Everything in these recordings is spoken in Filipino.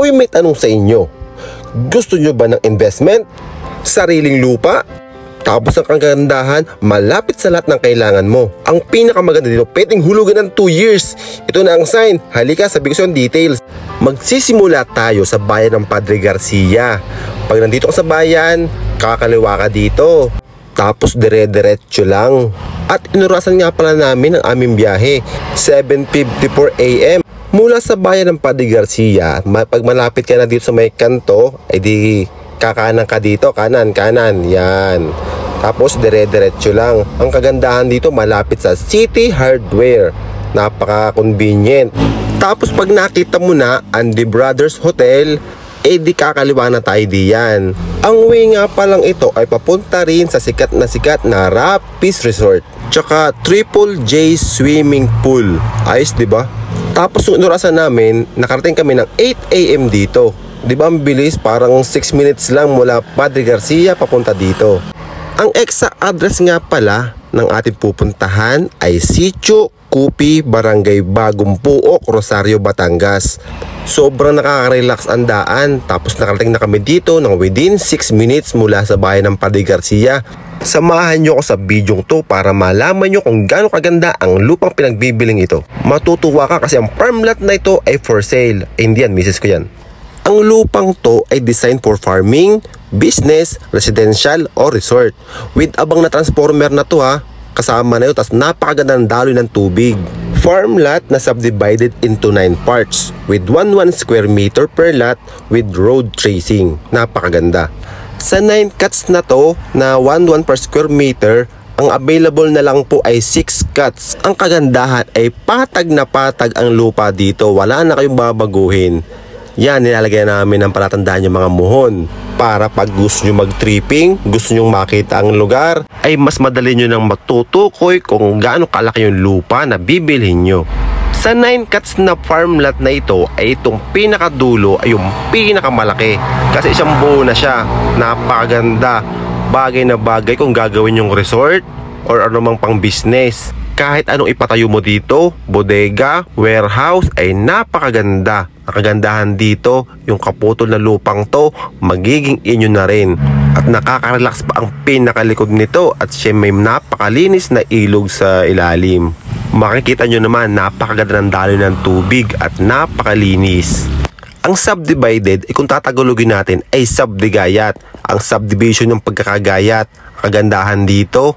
Uy, may tanong sa inyo. Gusto nyo ba ng investment? Sariling lupa? Tapos ang kagandahan, malapit sa lahat ng kailangan mo. Ang pinakamaganda dito, pwedeng hulugan ng 2 years. Ito na ang sign. Halika, sabi ko sa details. Magsisimula tayo sa bayan ng Padre Garcia. Pag nandito ka sa bayan, kakaliwa ka dito. Tapos dire-diretso lang. At inurasan nga pala namin ang aming biyahe, 7:54 AM. Mula sa bayan ng Padre Garcia, pag malapit ka na dito sa may kanto, ay di kakanan ka dito, kanan, yan. Tapos dire-diretso lang. Ang kagandahan dito, malapit sa City Hardware. Napaka-convenient. Tapos pag nakita mo na Andy Brothers Hotel, di kakaliwa na tayo diyan. Ang way nga palang ito ay papunta rin sa sikat na Rapids Resort. Tsaka Triple J Swimming Pool. Ayos, diba? Tapos yung inurasan namin, nakarating kami ng 8 AM dito. Diba ang bilis? Parang 6 minutes lang mula Padre Garcia papunta dito. Ang exact address nga pala ng ating pupuntahan ay Sitio Cupi, Barangay Bagong Puok, Rosario, Batangas. Sobrang nakaka-relax ang daan. Tapos nakarating na kami dito ng within 6 minutes mula sa bayan ng Padre Garcia. Samahan nyo ako sa video to para malaman nyo kung gaano kaganda ang lupang pinagbibiling ito. Matutuwa ka kasi ang farm lot na ito ay for sale. Hindi yan, misis ko yan. Ang lupang to ay designed for farming, business, residential, o resort. With abang na transformer na to ha. Kasama na yun, tas napakaganda ng daloy ng tubig. Farm lot na subdivided into 9 parts with 1 square meter per lot with road tracing. Napakaganda. Sa 9 cuts na to na 1 per square meter, ang available na lang po ay 6 cuts. Ang kagandahan ay patag na patag ang lupa dito. Wala na kayong babaguhin. Yan, nilalagay namin ng palatandaan yung mga muhon. Para pag gusto nyo mag-tripping, gusto nyo makita ang lugar, ay mas madali nyo nang matutukoy kung gaano kalaki yung lupa na bibilhin nyo. Sa 9 cuts na farm lot na ito, ay itong pinakadulo ay yung pinakamalaki. Kasi isang buo na siya. Napakaganda. Bagay na bagay kung gagawin yung resort or anumang pang business. Kahit anong ipatayo mo dito, bodega, warehouse, ay napakaganda. Ang kagandahan dito, yung kaputol na lupang to, magiging inyo na rin. At nakaka-relax pa ang pinakalikod nito at siya may napakalinis na ilog sa ilalim. Makikita nyo naman, napakaganda ng daloy ng tubig at napakalinis. Ang subdivided, kung tatagulogin natin, ay subdigayat. Ang subdivision ng pagkakagayat. Kagandahan dito,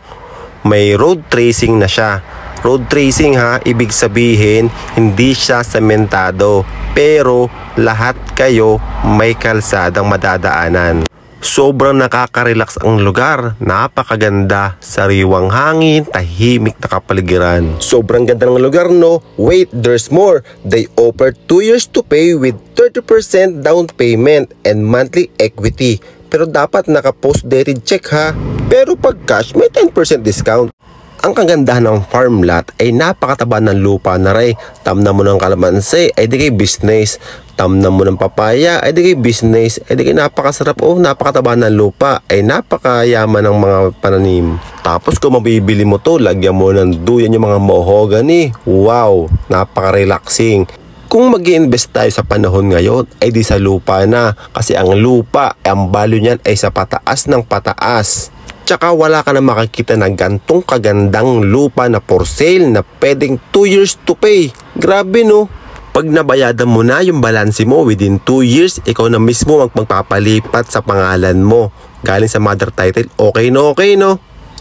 may road tracing na siya. Road tracing ha, ibig sabihin hindi siya sementado, pero lahat kayo may kalsadang madadaanan. Sobrang nakaka-relax ang lugar, napakaganda, sariwang hangin, tahimik na kapaligiran. Sobrang ganda ng lugar, no? Wait, there's more. They offer 2 years to pay with 30% down payment and monthly equity. Pero dapat naka-post dated check ha. Pero pag cash, may 10% discount. Ang kagandahan ng farm lot ay napakataba ng lupa na rin. Tamna mo ng kalamansi, ay di kay business. Tamna mo ng papaya, ay di kay business. Ay di kay napakasarap napakataba ng lupa, ay napakayaman ng mga pananim. Tapos kung mabibili mo to, lagyan mo ng duyan yung mga mahogany. Wow, napaka-relaxing. Kung mag-i-invest tayo sa panahon ngayon, ay di sa lupa na. Kasi ang lupa, ang value niyan ay sa pataas ng pataas. Tsaka wala ka na makikita na gantong kagandang lupa na for sale na pwedeng 2 years to pay. Grabe no? Pag nabayadan mo na yung balanse mo within 2 years, ikaw na mismo magpapalipat sa pangalan mo. Galing sa mother title, okay no?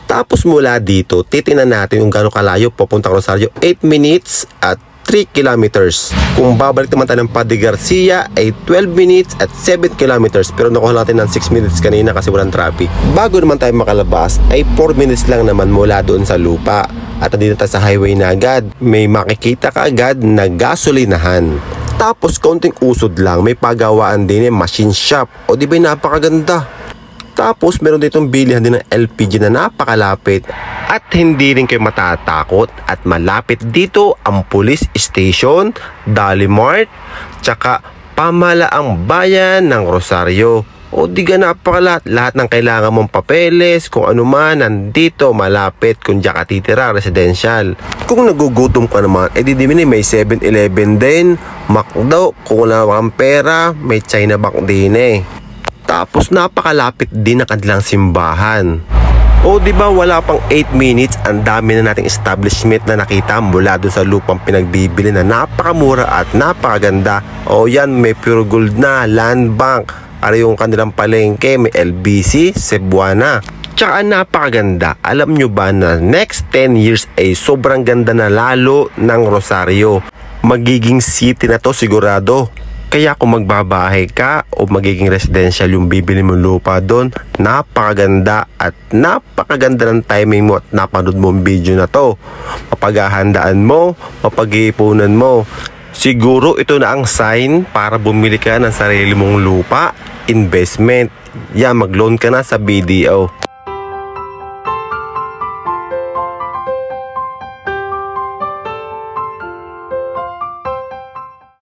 Tapos mula dito, titinan natin yung gano'ng kalayo papunta Rosario, 8 minutes at 3 kilometers. Kung babalik naman tayo ng Padre Garcia ay 12 minutes at 7 kilometers. Pero nakuha natin ng 6 minutes kanina kasi walang traffic. Bago naman tayo makalabas ay 4 minutes lang naman mula doon sa lupa. At nandito tayo sa highway na agad. May makikita ka agad na gasolinahan. Tapos konting usod lang, may pagawaan din machine shop. O di ba napakaganda? Tapos meron ditong bilihan din ng LPG na napakalapit. At hindi rin kayo matatakot at malapit dito ang police station, Dolly Mart, tsaka pamahalaang bayan ng Rosario. O di ka napakalat, lahat ng kailangan mong papeles, kung ano man, nandito, malapit kung diyan ka titira, residential. Kung nagugutom ka naman, edi di may 7-Eleven din, McDo, kung wala kang pera, may China Bank din eh. Tapos napakalapit din ng kanilang simbahan. O di ba wala pang 8 minutes, ang dami na nating establishment na nakita mula doon sa lupang pinagbibili na napakamura at napakaganda. O yan, may Pure Gold na, Land Bank, para yung kanilang palengke, may LBC, Cebuana. Tsaka napakaganda. Alam nyo ba na next 10 years ay sobrang ganda na lalo ng Rosario. Magiging city na to sigurado. Kaya kung magbabahay ka o magiging residential yung bibili mong lupa doon, napakaganda at napakaganda ng timing mo at napanood mo ang video na to. Mapaghahandaan mo, mapag-iipunan mo. Siguro ito na ang sign para bumili ka ng sarili mong lupa, investment. Yan, mag-loan ka na sa BDO.